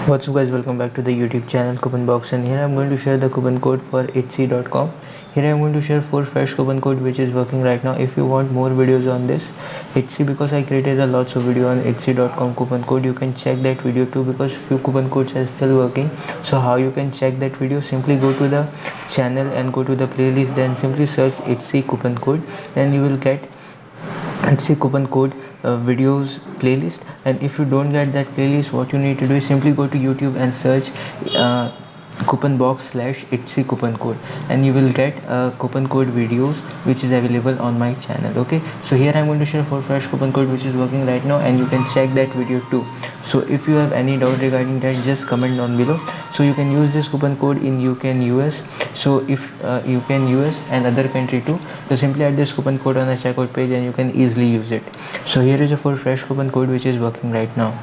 What's up guys, welcome back to the YouTube channel Coupon Box, and here I'm going to share the coupon code for etsy.com. Here I'm going to share 4 fresh coupon code which is working right now. If you want more videos on this Etsy, because I created a lots of video on etsy.com coupon code, you can check that video too, because few coupon codes are still working. So how you can check that video? Simply go to the channel and go to the playlist, then simply search Etsy coupon code, then you will get Etsy coupon code videos playlist. And if you don't get that playlist, what you need to do is simply go to YouTube and search uh, coupon box slash Etsy coupon code, and you will get coupon code videos which is available on my channel. Okay, so here I'm going to share 4 fresh coupon code which is working right now, and you can check that video too. So if you have any doubt regarding that, just comment down below. So you can use this coupon code in UK and US. So if you can US and other country too, so simply add this coupon code on the checkout page and you can easily use it. So here is a full fresh coupon code which is working right now.